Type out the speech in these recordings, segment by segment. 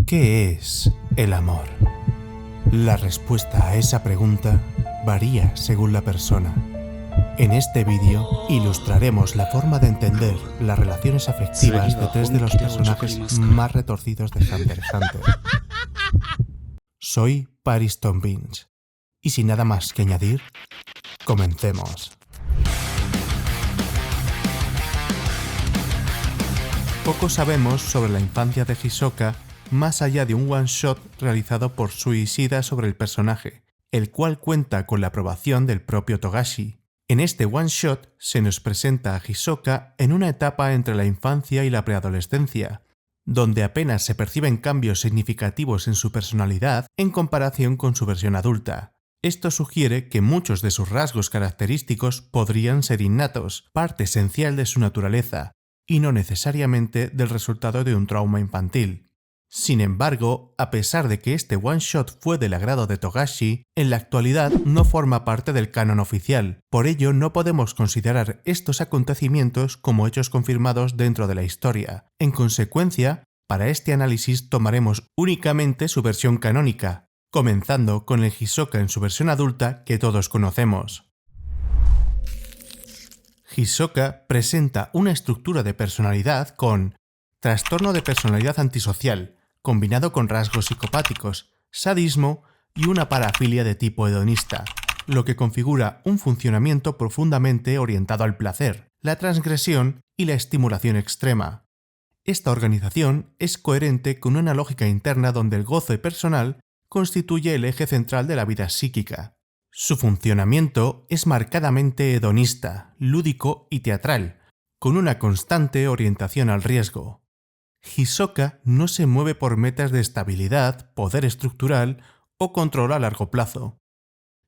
¿Qué es el amor? La respuesta a esa pregunta varía según la persona. En este vídeo ilustraremos la forma de entender las relaciones afectivas de tres de los personajes más retorcidos de Hunter x Hunter. Soy Pariston Binge, y sin nada más que añadir, comencemos. Poco sabemos sobre la infancia de Hisoka más allá de un one-shot realizado por Suishida sobre el personaje, el cual cuenta con la aprobación del propio Togashi. En este one-shot se nos presenta a Hisoka en una etapa entre la infancia y la preadolescencia, donde apenas se perciben cambios significativos en su personalidad en comparación con su versión adulta. Esto sugiere que muchos de sus rasgos característicos podrían ser innatos, parte esencial de su naturaleza, y no necesariamente del resultado de un trauma infantil. Sin embargo, a pesar de que este one-shot fue del agrado de Togashi, en la actualidad no forma parte del canon oficial, por ello no podemos considerar estos acontecimientos como hechos confirmados dentro de la historia. En consecuencia, para este análisis tomaremos únicamente su versión canónica, comenzando con el Hisoka en su versión adulta que todos conocemos. Hisoka presenta una estructura de personalidad con trastorno de personalidad antisocial, combinado con rasgos psicopáticos, sadismo y una parafilia de tipo hedonista, lo que configura un funcionamiento profundamente orientado al placer, la transgresión y la estimulación extrema. Esta organización es coherente con una lógica interna donde el goce personal constituye el eje central de la vida psíquica. Su funcionamiento es marcadamente hedonista, lúdico y teatral, con una constante orientación al riesgo. Hisoka no se mueve por metas de estabilidad, poder estructural o control a largo plazo,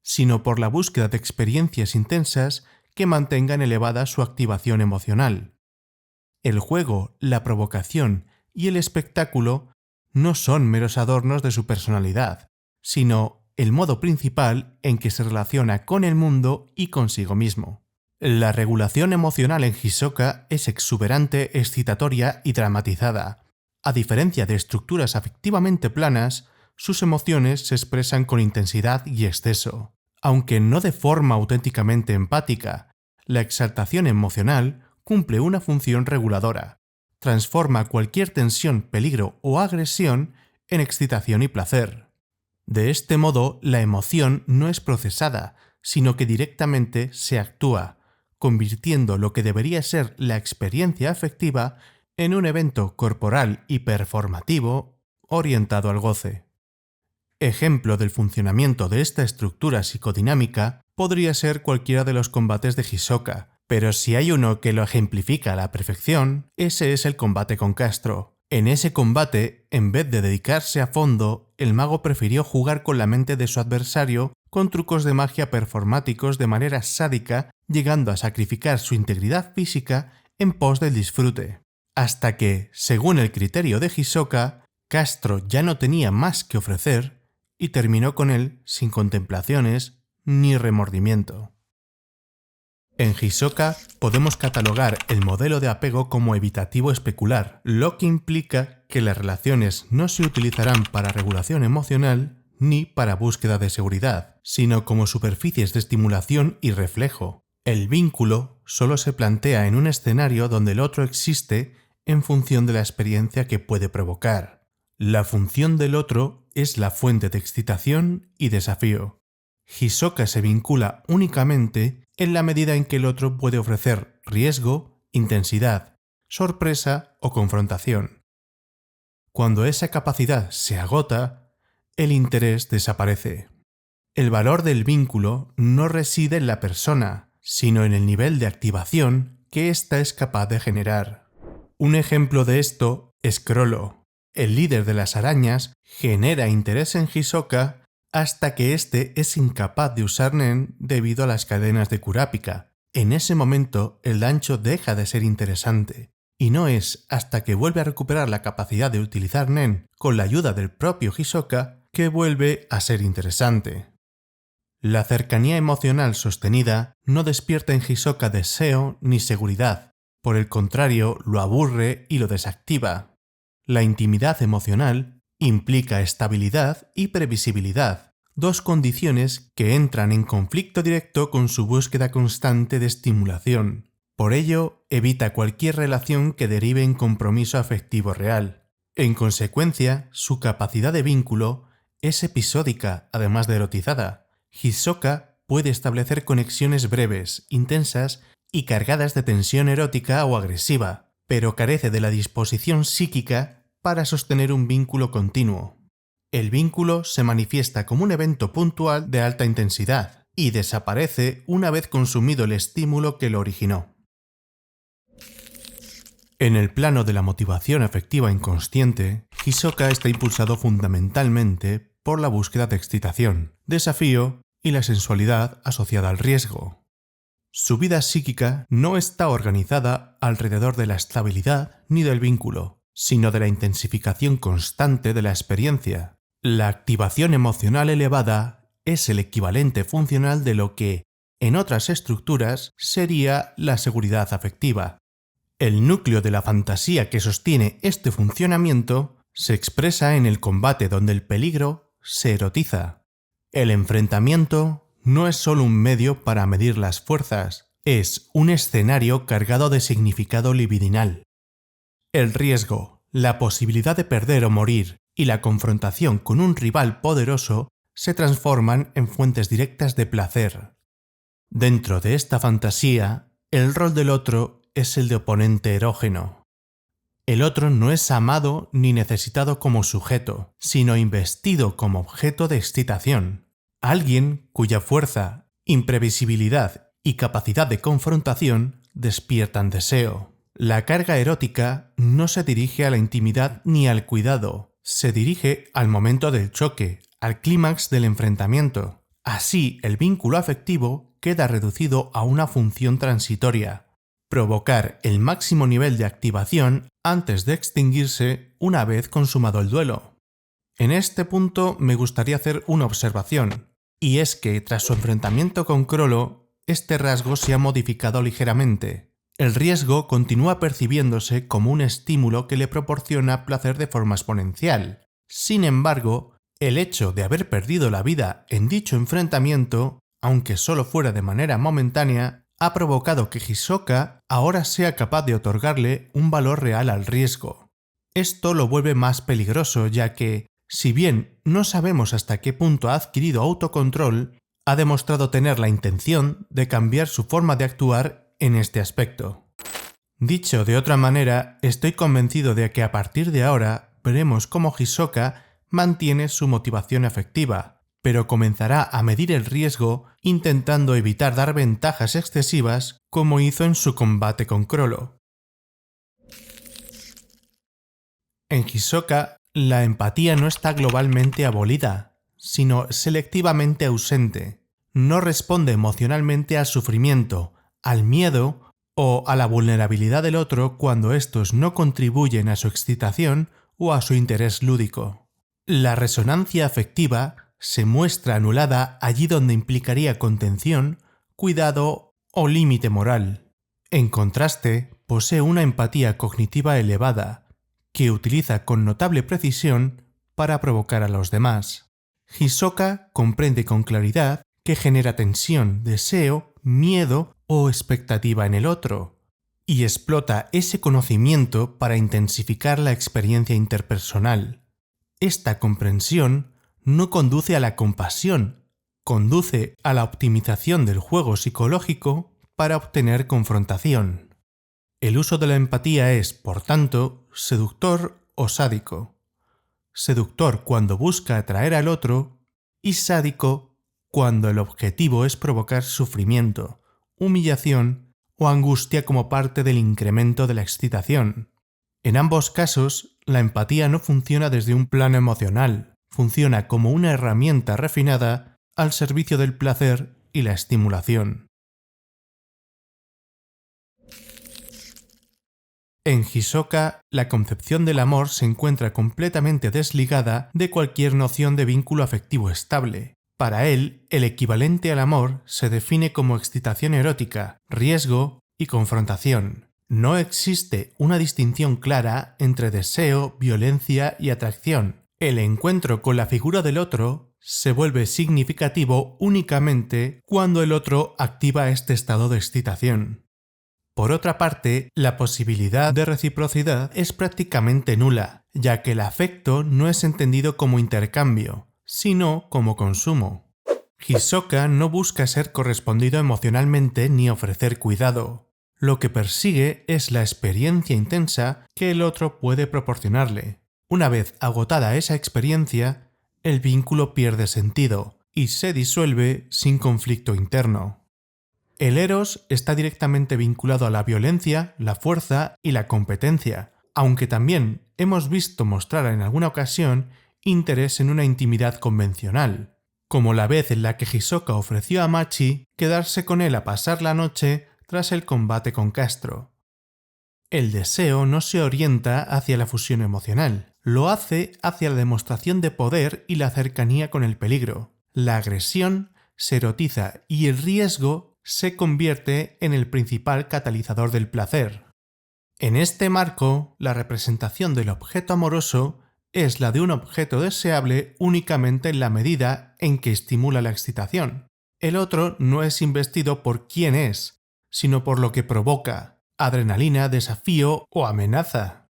sino por la búsqueda de experiencias intensas que mantengan elevada su activación emocional. El juego, la provocación y el espectáculo no son meros adornos de su personalidad, sino el modo principal en que se relaciona con el mundo y consigo mismo. La regulación emocional en Hisoka es exuberante, excitatoria y dramatizada. A diferencia de estructuras afectivamente planas, sus emociones se expresan con intensidad y exceso. Aunque no de forma auténticamente empática, la exaltación emocional cumple una función reguladora. Transforma cualquier tensión, peligro o agresión en excitación y placer. De este modo, la emoción no es procesada, sino que directamente se actúa, convirtiendo lo que debería ser la experiencia afectiva en un evento corporal y performativo orientado al goce. Ejemplo del funcionamiento de esta estructura psicodinámica podría ser cualquiera de los combates de Hisoka, pero si hay uno que lo ejemplifica a la perfección, ese es el combate con Castro. En ese combate, en vez de dedicarse a fondo, el mago prefirió jugar con la mente de su adversario con trucos de magia performáticos de manera sádica, llegando a sacrificar su integridad física en pos del disfrute. Hasta que, según el criterio de Hisoka, Castro ya no tenía más que ofrecer y terminó con él sin contemplaciones ni remordimiento. En Hisoka podemos catalogar el modelo de apego como evitativo especular, lo que implica que las relaciones no se utilizarán para regulación emocional ni para búsqueda de seguridad, sino como superficies de estimulación y reflejo. El vínculo solo se plantea en un escenario donde el otro existe en función de la experiencia que puede provocar. La función del otro es la fuente de excitación y desafío. Hisoka se vincula únicamente en la medida en que el otro puede ofrecer riesgo, intensidad, sorpresa o confrontación. Cuando esa capacidad se agota, el interés desaparece. El valor del vínculo no reside en la persona, sino en el nivel de activación que ésta es capaz de generar. Un ejemplo de esto es Crollo. El líder de las arañas genera interés en Hisoka hasta que éste es incapaz de usar Nen debido a las cadenas de Kurapika. En ese momento, el gancho deja de ser interesante, y no es hasta que vuelve a recuperar la capacidad de utilizar Nen con la ayuda del propio Hisoka que vuelve a ser interesante. La cercanía emocional sostenida no despierta en Hisoka deseo ni seguridad, por el contrario, lo aburre y lo desactiva. La intimidad emocional Implica estabilidad y previsibilidad, dos condiciones que entran en conflicto directo con su búsqueda constante de estimulación. Por ello, evita cualquier relación que derive en compromiso afectivo real. En consecuencia, su capacidad de vínculo es episódica, además de erotizada. Hisoka puede establecer conexiones breves, intensas y cargadas de tensión erótica o agresiva, pero carece de la disposición psíquica para sostener un vínculo continuo. El vínculo se manifiesta como un evento puntual de alta intensidad y desaparece una vez consumido el estímulo que lo originó. En el plano de la motivación afectiva inconsciente, Hisoka está impulsado fundamentalmente por la búsqueda de excitación, desafío y la sensualidad asociada al riesgo. Su vida psíquica no está organizada alrededor de la estabilidad ni del vínculo, sino de la intensificación constante de la experiencia. La activación emocional elevada es el equivalente funcional de lo que, en otras estructuras, sería la seguridad afectiva. El núcleo de la fantasía que sostiene este funcionamiento se expresa en el combate donde el peligro se erotiza. El enfrentamiento no es solo un medio para medir las fuerzas, es un escenario cargado de significado libidinal. El riesgo, la posibilidad de perder o morir y la confrontación con un rival poderoso se transforman en fuentes directas de placer. Dentro de esta fantasía, el rol del otro es el de oponente erógeno. El otro no es amado ni necesitado como sujeto, sino investido como objeto de excitación. Alguien cuya fuerza, imprevisibilidad y capacidad de confrontación despiertan deseo. La carga erótica no se dirige a la intimidad ni al cuidado, se dirige al momento del choque, al clímax del enfrentamiento. Así, el vínculo afectivo queda reducido a una función transitoria: provocar el máximo nivel de activación antes de extinguirse una vez consumado el duelo. En este punto me gustaría hacer una observación, y es que tras su enfrentamiento con Crollo, este rasgo se ha modificado ligeramente. El riesgo continúa percibiéndose como un estímulo que le proporciona placer de forma exponencial. Sin embargo, el hecho de haber perdido la vida en dicho enfrentamiento, aunque solo fuera de manera momentánea, ha provocado que Hisoka ahora sea capaz de otorgarle un valor real al riesgo. Esto lo vuelve más peligroso, ya que, si bien no sabemos hasta qué punto ha adquirido autocontrol, ha demostrado tener la intención de cambiar su forma de actuar en este aspecto. Dicho de otra manera, estoy convencido de que a partir de ahora veremos cómo Hisoka mantiene su motivación afectiva, pero comenzará a medir el riesgo intentando evitar dar ventajas excesivas como hizo en su combate con Crollo. En Hisoka, la empatía no está globalmente abolida, sino selectivamente ausente. No responde emocionalmente al sufrimiento, al miedo o a la vulnerabilidad del otro cuando estos no contribuyen a su excitación o a su interés lúdico. La resonancia afectiva se muestra anulada allí donde implicaría contención, cuidado o límite moral. En contraste, posee una empatía cognitiva elevada, que utiliza con notable precisión para provocar a los demás. Hisoka comprende con claridad que genera tensión, deseo, miedo o expectativa en el otro, y explota ese conocimiento para intensificar la experiencia interpersonal. Esta comprensión no conduce a la compasión, conduce a la optimización del juego psicológico para obtener confrontación. El uso de la empatía es, por tanto, seductor o sádico. Seductor cuando busca atraer al otro y sádico cuando el objetivo es provocar sufrimiento, humillación o angustia como parte del incremento de la excitación. En ambos casos, la empatía no funciona desde un plano emocional, funciona como una herramienta refinada al servicio del placer y la estimulación. En Hisoka, la concepción del amor se encuentra completamente desligada de cualquier noción de vínculo afectivo estable. Para él, el equivalente al amor se define como excitación erótica, riesgo y confrontación. No existe una distinción clara entre deseo, violencia y atracción. El encuentro con la figura del otro se vuelve significativo únicamente cuando el otro activa este estado de excitación. Por otra parte, la posibilidad de reciprocidad es prácticamente nula, ya que el afecto no es entendido como intercambio, sino como consumo. Hisoka no busca ser correspondido emocionalmente ni ofrecer cuidado. Lo que persigue es la experiencia intensa que el otro puede proporcionarle. Una vez agotada esa experiencia, el vínculo pierde sentido y se disuelve sin conflicto interno. El eros está directamente vinculado a la violencia, la fuerza y la competencia, aunque también hemos visto mostrar en alguna ocasión interés en una intimidad convencional, como la vez en la que Hisoka ofreció a Machi quedarse con él a pasar la noche tras el combate con Castro. El deseo no se orienta hacia la fusión emocional, lo hace hacia la demostración de poder y la cercanía con el peligro. La agresión se erotiza y el riesgo se convierte en el principal catalizador del placer. En este marco, la representación del objeto amoroso es la de un objeto deseable únicamente en la medida en que estimula la excitación. El otro no es investido por quién es, sino por lo que provoca, adrenalina, desafío o amenaza.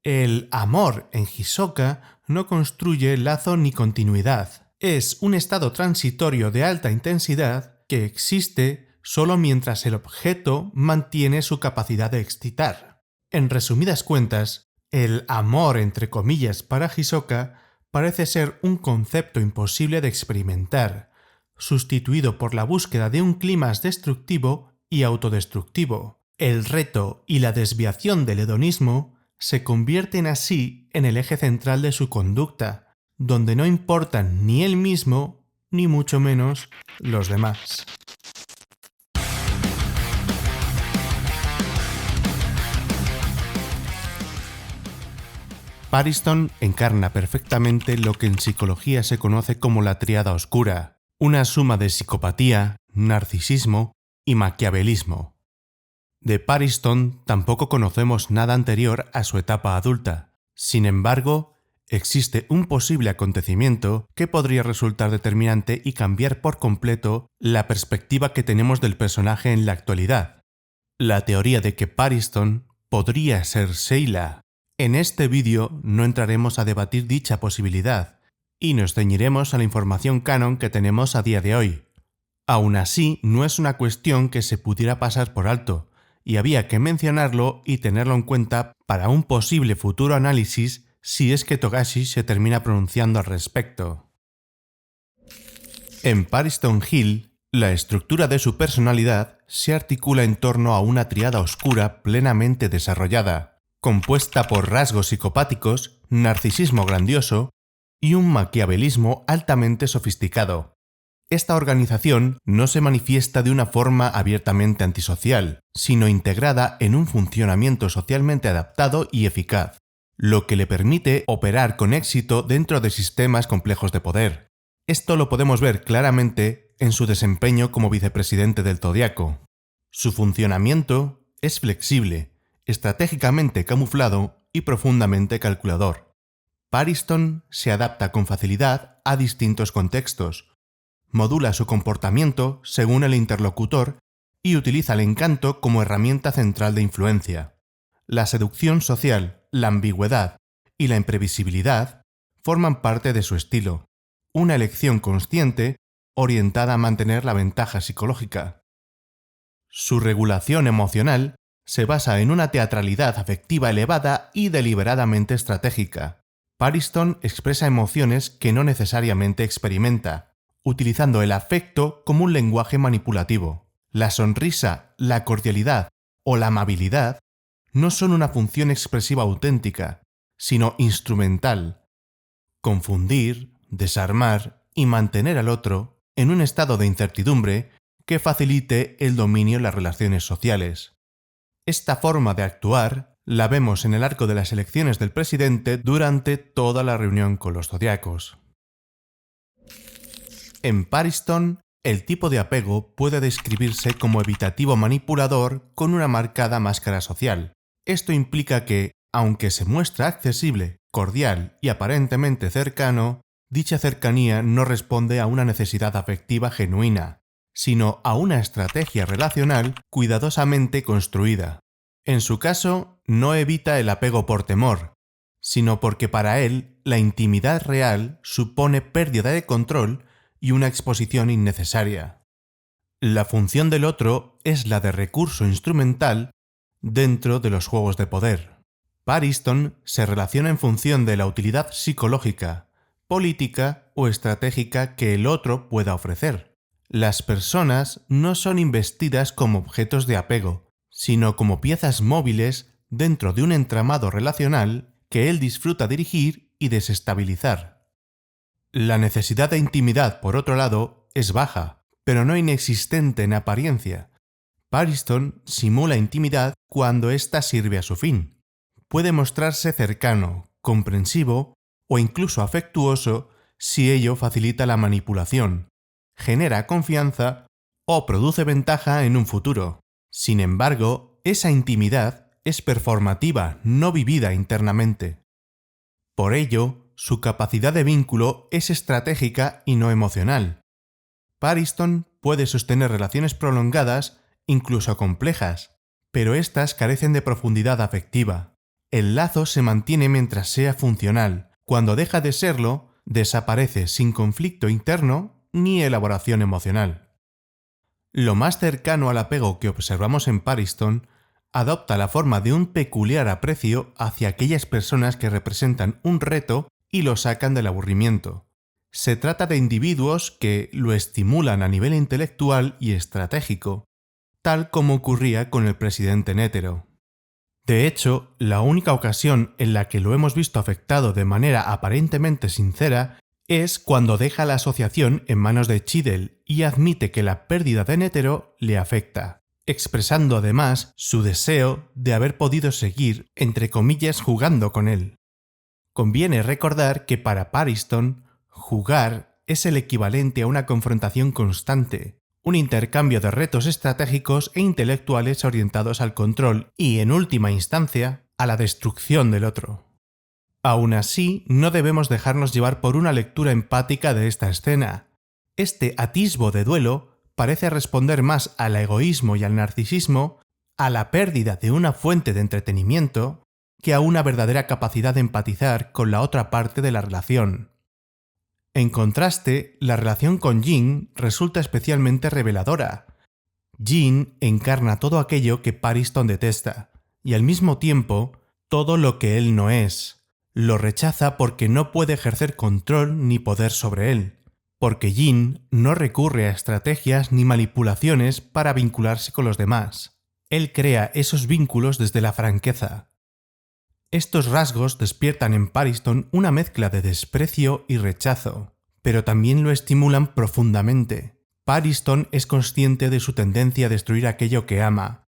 El amor en Hisoka no construye lazo ni continuidad. Es un estado transitorio de alta intensidad que existe solo mientras el objeto mantiene su capacidad de excitar. En resumidas cuentas, el amor entre comillas para Hisoka parece ser un concepto imposible de experimentar, sustituido por la búsqueda de un clímax destructivo y autodestructivo. El reto y la desviación del hedonismo se convierten así en el eje central de su conducta, donde no importan ni él mismo, ni mucho menos los demás. Pariston encarna perfectamente lo que en psicología se conoce como la tríada oscura, una suma de psicopatía, narcisismo y maquiavelismo. De Pariston tampoco conocemos nada anterior a su etapa adulta. Sin embargo, existe un posible acontecimiento que podría resultar determinante y cambiar por completo la perspectiva que tenemos del personaje en la actualidad. La teoría de que Pariston podría ser Sheila. En este vídeo no entraremos a debatir dicha posibilidad y nos ceñiremos a la información canon que tenemos a día de hoy. Aún así, no es una cuestión que se pudiera pasar por alto, y había que mencionarlo y tenerlo en cuenta para un posible futuro análisis si es que Togashi se termina pronunciando al respecto. En Pariston Hill, la estructura de su personalidad se articula en torno a una tríada oscura plenamente desarrollada, compuesta por rasgos psicopáticos, narcisismo grandioso y un maquiavelismo altamente sofisticado. Esta organización no se manifiesta de una forma abiertamente antisocial, sino integrada en un funcionamiento socialmente adaptado y eficaz, lo que le permite operar con éxito dentro de sistemas complejos de poder. Esto lo podemos ver claramente en su desempeño como vicepresidente del Zodiaco. Su funcionamiento es flexible, estratégicamente camuflado y profundamente calculador. Pariston se adapta con facilidad a distintos contextos, modula su comportamiento según el interlocutor y utiliza el encanto como herramienta central de influencia. La seducción social, la ambigüedad y la imprevisibilidad forman parte de su estilo, una elección consciente orientada a mantener la ventaja psicológica. Su regulación emocional se basa en una teatralidad afectiva elevada y deliberadamente estratégica. Pariston expresa emociones que no necesariamente experimenta, utilizando el afecto como un lenguaje manipulativo. La sonrisa, la cordialidad o la amabilidad no son una función expresiva auténtica, sino instrumental. Confundir, desarmar y mantener al otro en un estado de incertidumbre que facilite el dominio en las relaciones sociales. Esta forma de actuar la vemos en el arco de las elecciones del presidente durante toda la reunión con los zodiacos. En Pariston, el tipo de apego puede describirse como evitativo manipulador con una marcada máscara social. Esto implica que, aunque se muestra accesible cordial y aparentemente cercano, dicha cercanía no responde a una necesidad afectiva genuina, sino a una estrategia relacional cuidadosamente construida. En su caso, no evita el apego por temor, sino porque para él la intimidad real supone pérdida de control y una exposición innecesaria. La función del otro es la de recurso instrumental dentro de los juegos de poder. Pariston se relaciona en función de la utilidad psicológica, política o estratégica que el otro pueda ofrecer. Las personas no son investidas como objetos de apego, sino como piezas móviles dentro de un entramado relacional que él disfruta dirigir y desestabilizar. La necesidad de intimidad, por otro lado, es baja, pero no inexistente en apariencia. Pariston simula intimidad cuando ésta sirve a su fin. Puede mostrarse cercano, comprensivo o incluso afectuoso si ello facilita la manipulación, genera confianza o produce ventaja en un futuro. Sin embargo, esa intimidad es performativa, no vivida internamente. Por ello, su capacidad de vínculo es estratégica y no emocional. Pariston puede sostener relaciones prolongadas, incluso complejas, pero éstas carecen de profundidad afectiva. El lazo se mantiene mientras sea funcional. Cuando deja de serlo, desaparece sin conflicto interno ni elaboración emocional. Lo más cercano al apego que observamos en Pariston adopta la forma de un peculiar aprecio hacia aquellas personas que representan un reto y lo sacan del aburrimiento. Se trata de individuos que lo estimulan a nivel intelectual y estratégico, tal como ocurría con el presidente Nétero. De hecho, la única ocasión en la que lo hemos visto afectado de manera aparentemente sincera es cuando deja la asociación en manos de Cheadle y admite que la pérdida de Nétero le afecta, expresando además su deseo de haber podido seguir, entre comillas, jugando con él. Conviene recordar que para Pariston, jugar es el equivalente a una confrontación constante, un intercambio de retos estratégicos e intelectuales orientados al control y, en última instancia, a la destrucción del otro. Aún así, no debemos dejarnos llevar por una lectura empática de esta escena. Este atisbo de duelo parece responder más al egoísmo y al narcisismo, a la pérdida de una fuente de entretenimiento, que a una verdadera capacidad de empatizar con la otra parte de la relación. En contraste, la relación con Jean resulta especialmente reveladora. Jean encarna todo aquello que Pariston detesta, y al mismo tiempo, todo lo que él no es. Lo rechaza porque no puede ejercer control ni poder sobre él, porque Jean no recurre a estrategias ni manipulaciones para vincularse con los demás. Él crea esos vínculos desde la franqueza. Estos rasgos despiertan en Pariston una mezcla de desprecio y rechazo, pero también lo estimulan profundamente. Pariston es consciente de su tendencia a destruir aquello que ama,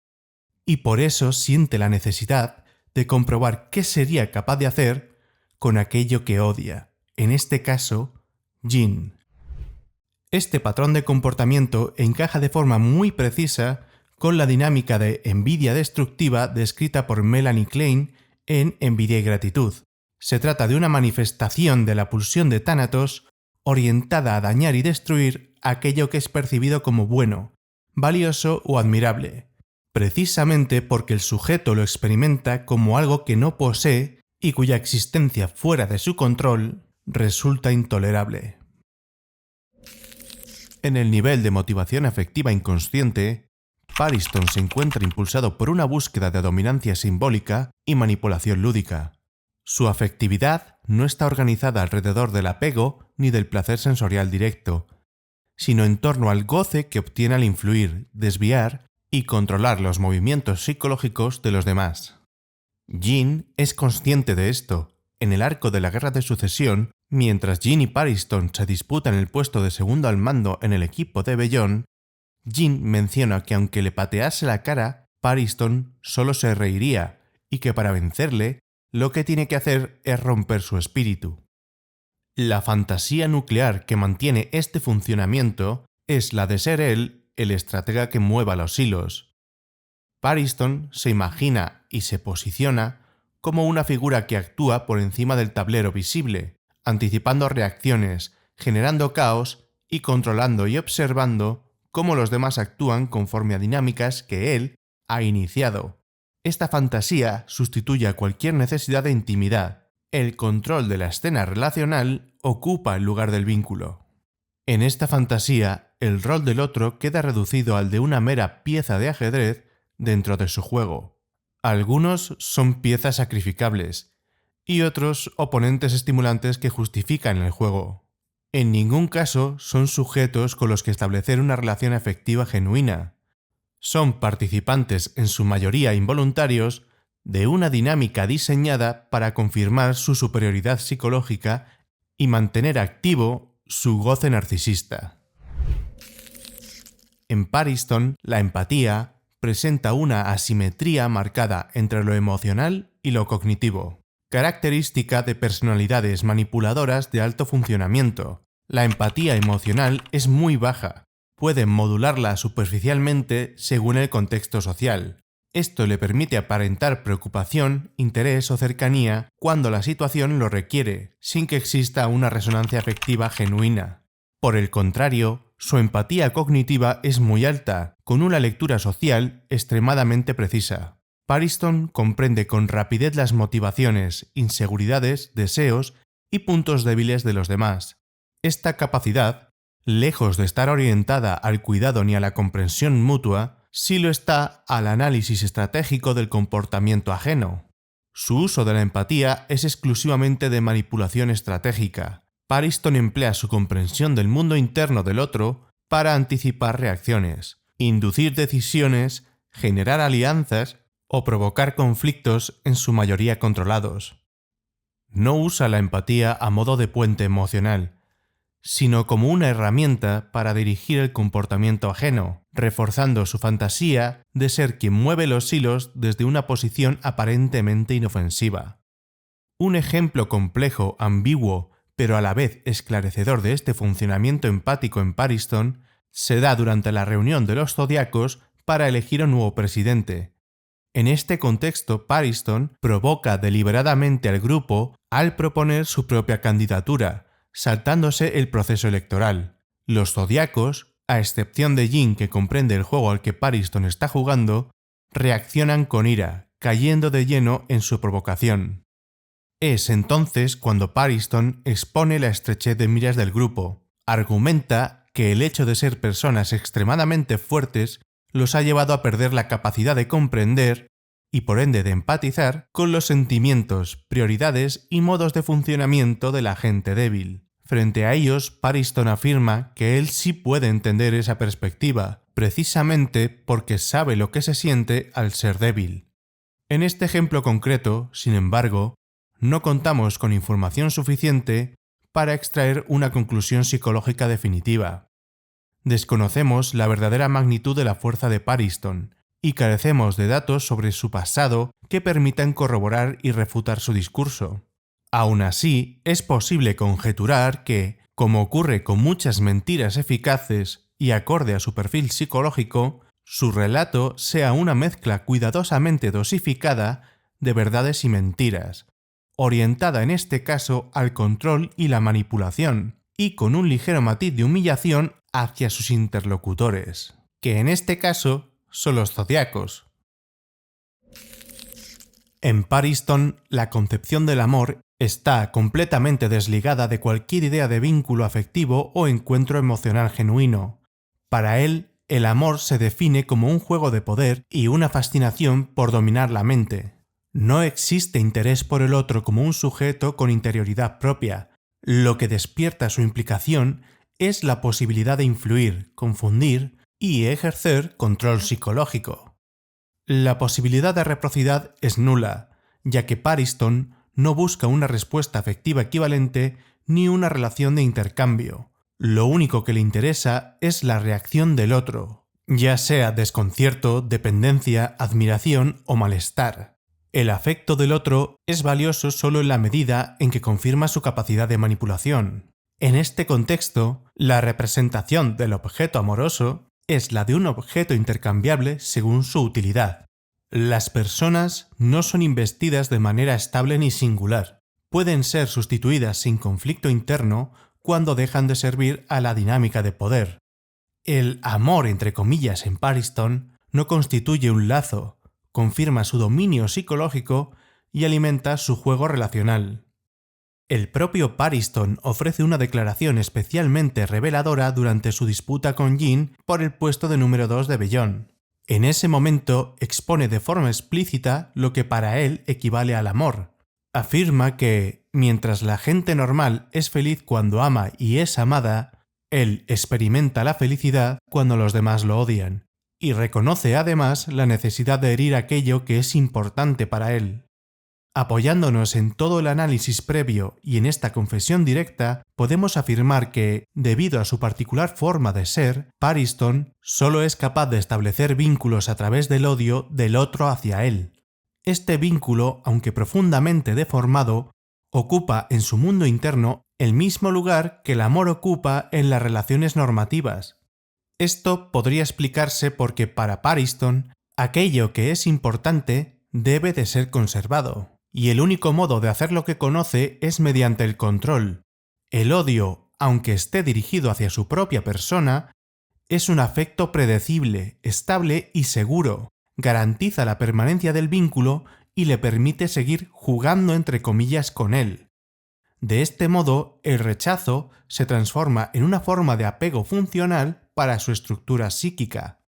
y por eso siente la necesidad de comprobar qué sería capaz de hacer con aquello que odia, en este caso, Jean. Este patrón de comportamiento encaja de forma muy precisa con la dinámica de envidia destructiva descrita por Melanie Klein en Envidia y gratitud. Se trata de una manifestación de la pulsión de Thanatos orientada a dañar y destruir aquello que es percibido como bueno, valioso o admirable, precisamente porque el sujeto lo experimenta como algo que no posee y cuya existencia fuera de su control resulta intolerable. En el nivel de motivación afectiva inconsciente, Pariston se encuentra impulsado por una búsqueda de dominancia simbólica y manipulación lúdica. Su afectividad no está organizada alrededor del apego ni del placer sensorial directo, sino en torno al goce que obtiene al influir, desviar y controlar los movimientos psicológicos de los demás. Jean es consciente de esto. En el arco de la Guerra de Sucesión, mientras Jean y Pariston se disputan el puesto de segundo al mando en el equipo de Bellón, Jean menciona que aunque le patease la cara, Pariston solo se reiría y que para vencerle, lo que tiene que hacer es romper su espíritu. La fantasía nuclear que mantiene este funcionamiento es la de ser él el estratega que mueva los hilos. Pariston se imagina y se posiciona como una figura que actúa por encima del tablero visible, anticipando reacciones, generando caos y controlando y observando cómo los demás actúan conforme a dinámicas que él ha iniciado. Esta fantasía sustituye a cualquier necesidad de intimidad. El control de la escena relacional ocupa el lugar del vínculo. En esta fantasía, el rol del otro queda reducido al de una mera pieza de ajedrez dentro de su juego. Algunos son piezas sacrificables y otros oponentes estimulantes que justifican el juego. En ningún caso son sujetos con los que establecer una relación afectiva genuina. Son participantes, en su mayoría involuntarios, de una dinámica diseñada para confirmar su superioridad psicológica y mantener activo su goce narcisista. En Pariston, la empatía presenta una asimetría marcada entre lo emocional y lo cognitivo, característica de personalidades manipuladoras de alto funcionamiento. La empatía emocional es muy baja. Pueden modularla superficialmente según el contexto social. Esto le permite aparentar preocupación, interés o cercanía cuando la situación lo requiere, sin que exista una resonancia afectiva genuina. Por el contrario, su empatía cognitiva es muy alta, con una lectura social extremadamente precisa. Pariston comprende con rapidez las motivaciones, inseguridades, deseos y puntos débiles de los demás. Esta capacidad, lejos de estar orientada al cuidado ni a la comprensión mutua, sí lo está al análisis estratégico del comportamiento ajeno. Su uso de la empatía es exclusivamente de manipulación estratégica. Pariston emplea su comprensión del mundo interno del otro para anticipar reacciones, inducir decisiones, generar alianzas o provocar conflictos, en su mayoría controlados. No usa la empatía a modo de puente emocional, sino como una herramienta para dirigir el comportamiento ajeno, reforzando su fantasía de ser quien mueve los hilos desde una posición aparentemente inofensiva. Un ejemplo complejo, ambiguo, pero a la vez esclarecedor de este funcionamiento empático en Pariston se da durante la reunión de los zodiacos para elegir un nuevo presidente. En este contexto, Pariston provoca deliberadamente al grupo al proponer su propia candidatura, saltándose el proceso electoral. Los zodiacos, a excepción de Jin, que comprende el juego al que Pariston está jugando, reaccionan con ira, cayendo de lleno en su provocación. Es entonces cuando Pariston expone la estrechez de miras del grupo. Argumenta que el hecho de ser personas extremadamente fuertes los ha llevado a perder la capacidad de comprender y por ende de empatizar con los sentimientos, prioridades y modos de funcionamiento de la gente débil. Frente a ellos, Pariston afirma que él sí puede entender esa perspectiva, precisamente porque sabe lo que se siente al ser débil. En este ejemplo concreto, sin embargo, no contamos con información suficiente para extraer una conclusión psicológica definitiva. Desconocemos la verdadera magnitud de la fuerza de Pariston y carecemos de datos sobre su pasado que permitan corroborar y refutar su discurso. Aún así, es posible conjeturar que, como ocurre con muchas mentiras eficaces y acorde a su perfil psicológico, su relato sea una mezcla cuidadosamente dosificada de verdades y mentiras, orientada en este caso al control y la manipulación, y con un ligero matiz de humillación hacia sus interlocutores, que en este caso son los zodiacos. En Pariston, la concepción del amor está completamente desligada de cualquier idea de vínculo afectivo o encuentro emocional genuino. Para él, el amor se define como un juego de poder y una fascinación por dominar la mente. No existe interés por el otro como un sujeto con interioridad propia. Lo que despierta su implicación es la posibilidad de influir, confundir y ejercer control psicológico. La posibilidad de reciprocidad es nula, ya que Pariston no busca una respuesta afectiva equivalente ni una relación de intercambio. Lo único que le interesa es la reacción del otro, ya sea desconcierto, dependencia, admiración o malestar. El afecto del otro es valioso solo en la medida en que confirma su capacidad de manipulación. En este contexto, la representación del objeto amoroso es la de un objeto intercambiable según su utilidad. Las personas no son investidas de manera estable ni singular. Pueden ser sustituidas sin conflicto interno cuando dejan de servir a la dinámica de poder. El amor, entre comillas, en Pariston no constituye un lazo, confirma su dominio psicológico y alimenta su juego relacional. El propio Pariston ofrece una declaración especialmente reveladora durante su disputa con Jin por el puesto de número 2 de Beyond. En ese momento expone de forma explícita lo que para él equivale al amor. Afirma que, mientras la gente normal es feliz cuando ama y es amada, él experimenta la felicidad cuando los demás lo odian, y reconoce además la necesidad de herir aquello que es importante para él. Apoyándonos en todo el análisis previo y en esta confesión directa, podemos afirmar que, debido a su particular forma de ser, Pariston solo es capaz de establecer vínculos a través del odio del otro hacia él. Este vínculo, aunque profundamente deformado, ocupa en su mundo interno el mismo lugar que el amor ocupa en las relaciones normativas. Esto podría explicarse porque para Pariston, aquello que es importante debe de ser conservado. Y el único modo de hacer lo que conoce es mediante el control. El odio, aunque esté dirigido hacia su propia persona, es un afecto predecible, estable y seguro. Garantiza la permanencia del vínculo y le permite seguir jugando entre comillas con él. De este modo, el rechazo se transforma en una forma de apego funcional para su estructura psíquica.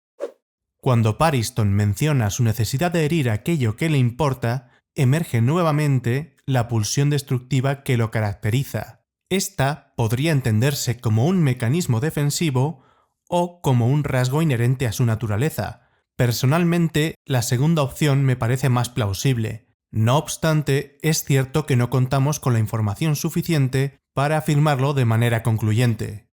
Cuando Pariston menciona su necesidad de herir aquello que le importa, emerge nuevamente la pulsión destructiva que lo caracteriza. Esta podría entenderse como un mecanismo defensivo o como un rasgo inherente a su naturaleza. Personalmente, la segunda opción me parece más plausible. No obstante, es cierto que no contamos con la información suficiente para afirmarlo de manera concluyente.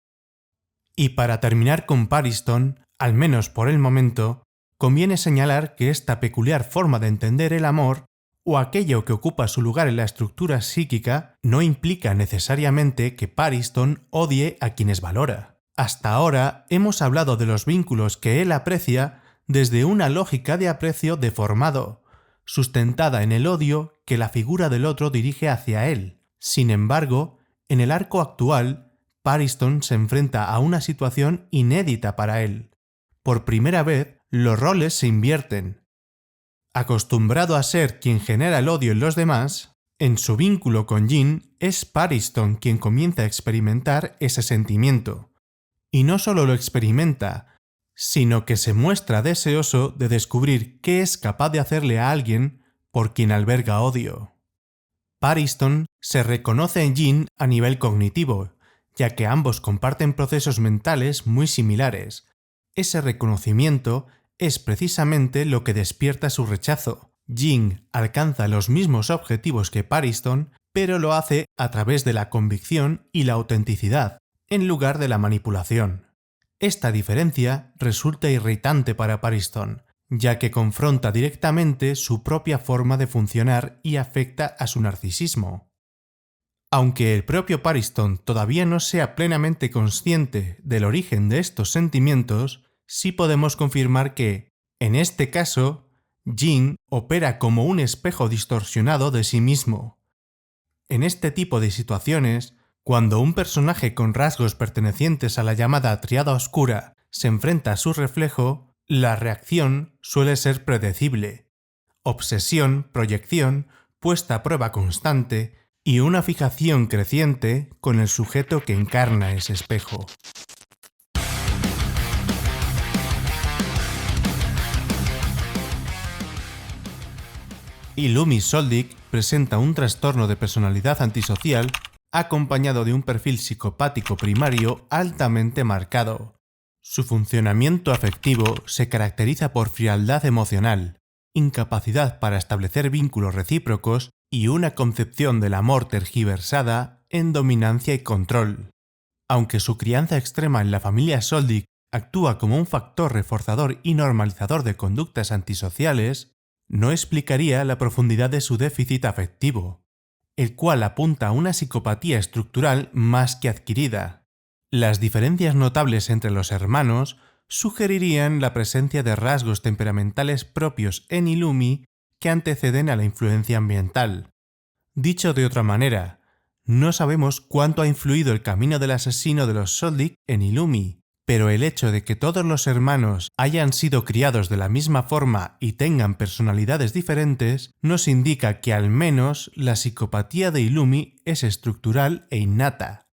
Y para terminar con Pariston, al menos por el momento, conviene señalar que esta peculiar forma de entender el amor o aquello que ocupa su lugar en la estructura psíquica no implica necesariamente que Pariston odie a quienes valora. Hasta ahora hemos hablado de los vínculos que él aprecia desde una lógica de aprecio deformado, sustentada en el odio que la figura del otro dirige hacia él. Sin embargo, en el arco actual, Pariston se enfrenta a una situación inédita para él. Por primera vez, los roles se invierten. Acostumbrado a ser quien genera el odio en los demás, en su vínculo con Jin es Pariston quien comienza a experimentar ese sentimiento. Y no solo lo experimenta, sino que se muestra deseoso de descubrir qué es capaz de hacerle a alguien por quien alberga odio. Pariston se reconoce en Jin a nivel cognitivo, ya que ambos comparten procesos mentales muy similares. Ese reconocimiento es precisamente lo que despierta su rechazo. Jin alcanza los mismos objetivos que Pariston, pero lo hace a través de la convicción y la autenticidad, en lugar de la manipulación. Esta diferencia resulta irritante para Pariston, ya que confronta directamente su propia forma de funcionar y afecta a su narcisismo. Aunque el propio Pariston todavía no sea plenamente consciente del origen de estos sentimientos, sí podemos confirmar que, en este caso, Jin opera como un espejo distorsionado de sí mismo. En este tipo de situaciones, cuando un personaje con rasgos pertenecientes a la llamada tríada oscura se enfrenta a su reflejo, la reacción suele ser predecible. Obsesión, proyección, puesta a prueba constante y una fijación creciente con el sujeto que encarna ese espejo. Y Lumi Soldik presenta un trastorno de personalidad antisocial acompañado de un perfil psicopático primario altamente marcado. Su funcionamiento afectivo se caracteriza por frialdad emocional, incapacidad para establecer vínculos recíprocos y una concepción del amor tergiversada en dominancia y control. Aunque su crianza extrema en la familia Soldik actúa como un factor reforzador y normalizador de conductas antisociales, no explicaría la profundidad de su déficit afectivo, el cual apunta a una psicopatía estructural más que adquirida. Las diferencias notables entre los hermanos sugerirían la presencia de rasgos temperamentales propios en Illumi que anteceden a la influencia ambiental. Dicho de otra manera, no sabemos cuánto ha influido el camino del asesino de los Soldic en Illumi, pero el hecho de que todos los hermanos hayan sido criados de la misma forma y tengan personalidades diferentes nos indica que al menos la psicopatía de Illumi es estructural e innata.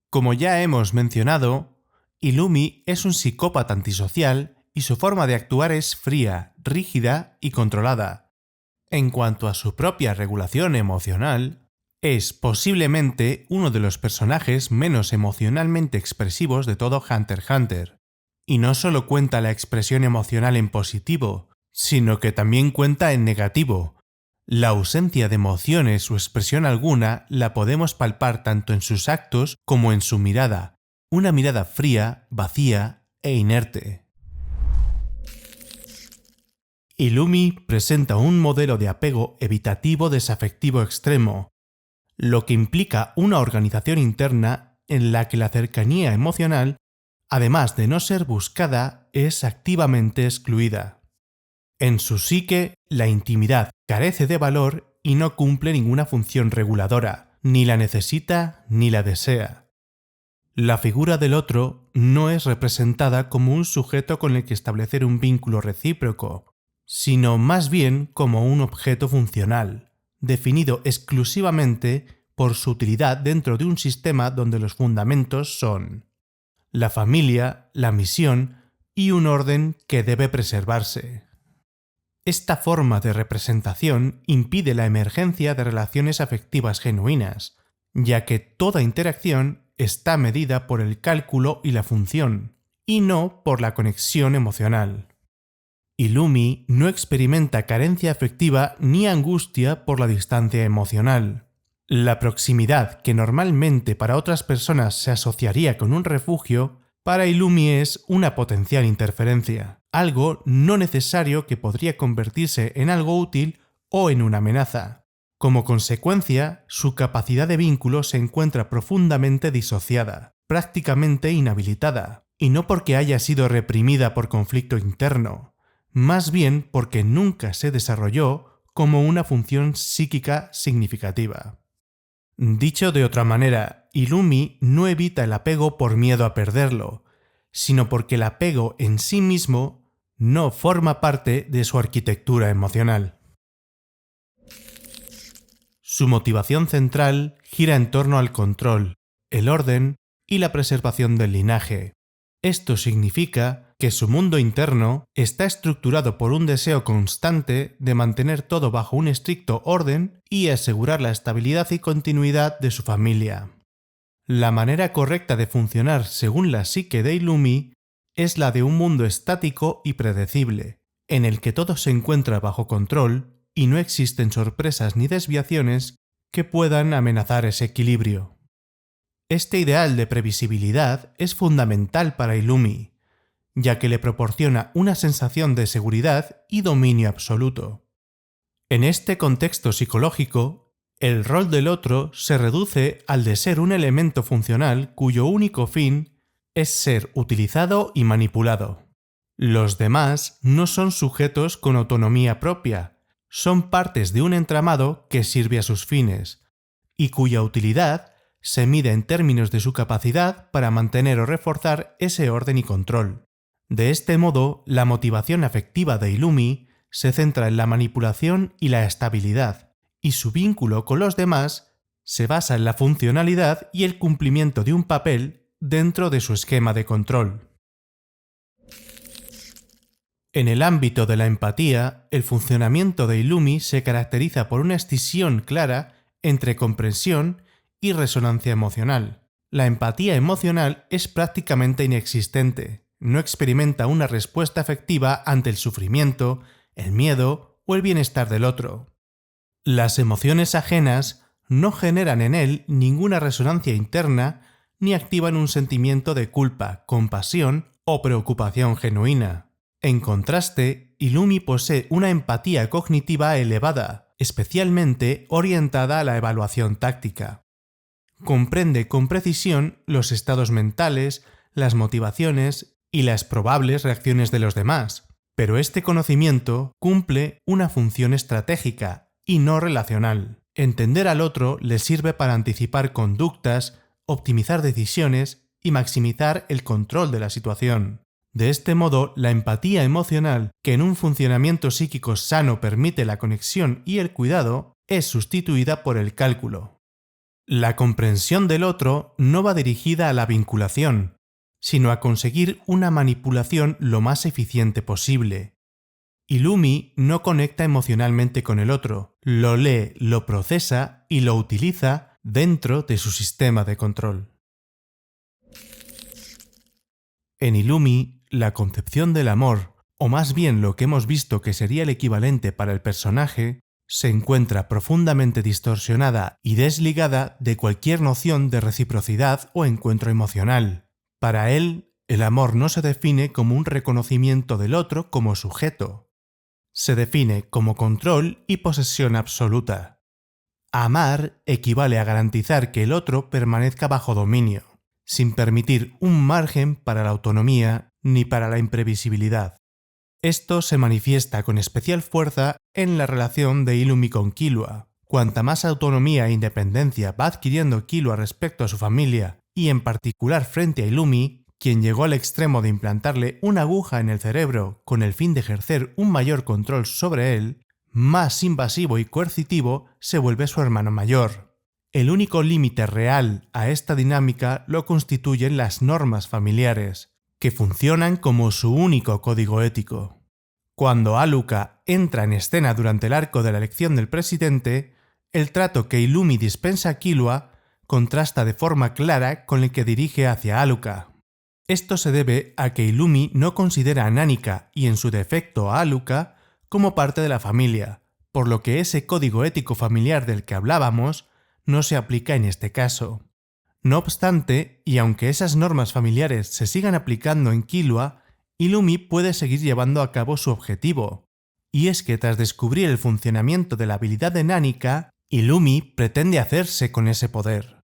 Como ya hemos mencionado, Illumi es un psicópata antisocial y su forma de actuar es fría, rígida y controlada. En cuanto a su propia regulación emocional, es posiblemente uno de los personajes menos emocionalmente expresivos de todo Hunter x Hunter. Y no solo cuenta la expresión emocional en positivo, sino que también cuenta en negativo. La ausencia de emociones o expresión alguna la podemos palpar tanto en sus actos como en su mirada, una mirada fría, vacía e inerte. Illumi presenta un modelo de apego evitativo desafectivo extremo, lo que implica una organización interna en la que la cercanía emocional, además de no ser buscada, es activamente excluida. En su psique, la intimidad carece de valor y no cumple ninguna función reguladora, ni la necesita ni la desea. La figura del otro no es representada como un sujeto con el que establecer un vínculo recíproco, sino más bien como un objeto funcional, definido exclusivamente por su utilidad dentro de un sistema donde los fundamentos son la familia, la misión y un orden que debe preservarse. Esta forma de representación impide la emergencia de relaciones afectivas genuinas, ya que toda interacción está medida por el cálculo y la función, y no por la conexión emocional. Illumi no experimenta carencia afectiva ni angustia por la distancia emocional. La proximidad que normalmente para otras personas se asociaría con un refugio, para Illumi es una potencial interferencia, algo no necesario que podría convertirse en algo útil o en una amenaza. Como consecuencia, su capacidad de vínculo se encuentra profundamente disociada, prácticamente inhabilitada, y no porque haya sido reprimida por conflicto interno, más bien porque nunca se desarrolló como una función psíquica significativa. Dicho de otra manera, Illumi no evita el apego por miedo a perderlo, sino porque el apego en sí mismo no forma parte de su arquitectura emocional. Su motivación central gira en torno al control, el orden y la preservación del linaje. Esto significa que su mundo interno está estructurado por un deseo constante de mantener todo bajo un estricto orden y asegurar la estabilidad y continuidad de su familia. La manera correcta de funcionar según la psique de Illumi es la de un mundo estático y predecible, en el que todo se encuentra bajo control y no existen sorpresas ni desviaciones que puedan amenazar ese equilibrio. Este ideal de previsibilidad es fundamental para Illumi, ya que le proporciona una sensación de seguridad y dominio absoluto. En este contexto psicológico, el rol del otro se reduce al de ser un elemento funcional cuyo único fin es ser utilizado y manipulado. Los demás no son sujetos con autonomía propia, son partes de un entramado que sirve a sus fines, y cuya utilidad se mide en términos de su capacidad para mantener o reforzar ese orden y control. De este modo, la motivación afectiva de Illumi se centra en la manipulación y la estabilidad, y su vínculo con los demás se basa en la funcionalidad y el cumplimiento de un papel dentro de su esquema de control. En el ámbito de la empatía, el funcionamiento de Illumi se caracteriza por una escisión clara entre comprensión y resonancia emocional. La empatía emocional es prácticamente inexistente, no experimenta una respuesta afectiva ante el sufrimiento, el miedo o el bienestar del otro. Las emociones ajenas no generan en él ninguna resonancia interna ni activan un sentimiento de culpa, compasión o preocupación genuina. En contraste, Illumi posee una empatía cognitiva elevada, especialmente orientada a la evaluación táctica. Comprende con precisión los estados mentales, las motivaciones y las probables reacciones de los demás, pero este conocimiento cumple una función estratégica y no relacional. Entender al otro le sirve para anticipar conductas, optimizar decisiones y maximizar el control de la situación. De este modo, la empatía emocional, que en un funcionamiento psíquico sano permite la conexión y el cuidado, es sustituida por el cálculo. La comprensión del otro no va dirigida a la vinculación, sino a conseguir una manipulación lo más eficiente posible. Illumi no conecta emocionalmente con el otro, lo lee, lo procesa y lo utiliza dentro de su sistema de control. En Illumi, la concepción del amor, o más bien lo que hemos visto que sería el equivalente para el personaje, se encuentra profundamente distorsionada y desligada de cualquier noción de reciprocidad o encuentro emocional. Para él, el amor no se define como un reconocimiento del otro como sujeto. Se define como control y posesión absoluta. Amar equivale a garantizar que el otro permanezca bajo dominio, sin permitir un margen para la autonomía ni para la imprevisibilidad. Esto se manifiesta con especial fuerza en la relación de Illumi con Killua. Cuanta más autonomía e independencia va adquiriendo Killua respecto a su familia, y en particular frente a Illumi, quien llegó al extremo de implantarle una aguja en el cerebro con el fin de ejercer un mayor control sobre él, más invasivo y coercitivo se vuelve su hermano mayor. El único límite real a esta dinámica lo constituyen las normas familiares, que funcionan como su único código ético. Cuando Alluka entra en escena durante el arco de la elección del presidente, el trato que Illumi dispensa a Killua contrasta de forma clara con el que dirige hacia Alluka. Esto se debe a que Illumi no considera a Nanika y en su defecto a Alluka como parte de la familia, por lo que ese código ético familiar del que hablábamos no se aplica en este caso. No obstante, y aunque esas normas familiares se sigan aplicando en Killua, Illumi puede seguir llevando a cabo su objetivo, y es que tras descubrir el funcionamiento de la habilidad de Nanika, Illumi pretende hacerse con ese poder.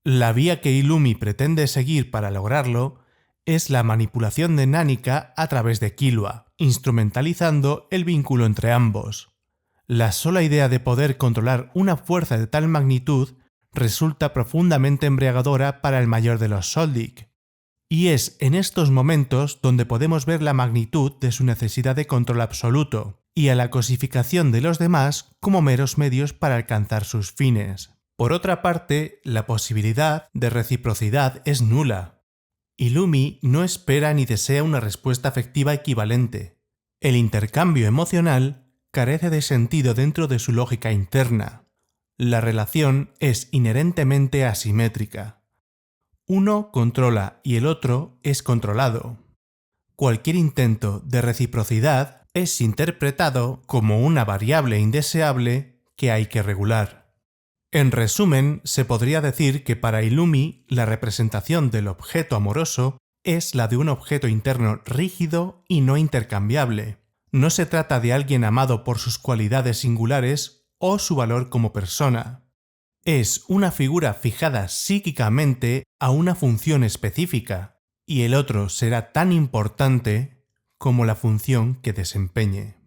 La vía que Illumi pretende seguir para lograrlo es la manipulación de Nanika a través de Killua, instrumentalizando el vínculo entre ambos. La sola idea de poder controlar una fuerza de tal magnitud resulta profundamente embriagadora para el mayor de los Soldic, y es en estos momentos donde podemos ver la magnitud de su necesidad de control absoluto y a la cosificación de los demás como meros medios para alcanzar sus fines. Por otra parte, la posibilidad de reciprocidad es nula. Illumi no espera ni desea una respuesta afectiva equivalente. El intercambio emocional carece de sentido dentro de su lógica interna. La relación es inherentemente asimétrica. Uno controla y el otro es controlado. Cualquier intento de reciprocidad es interpretado como una variable indeseable que hay que regular. En resumen, se podría decir que para Illumi la representación del objeto amoroso es la de un objeto interno rígido y no intercambiable. No se trata de alguien amado por sus cualidades singulares o su valor como persona. Es una figura fijada psíquicamente a una función específica, y el otro será tan importante como la función que desempeñe.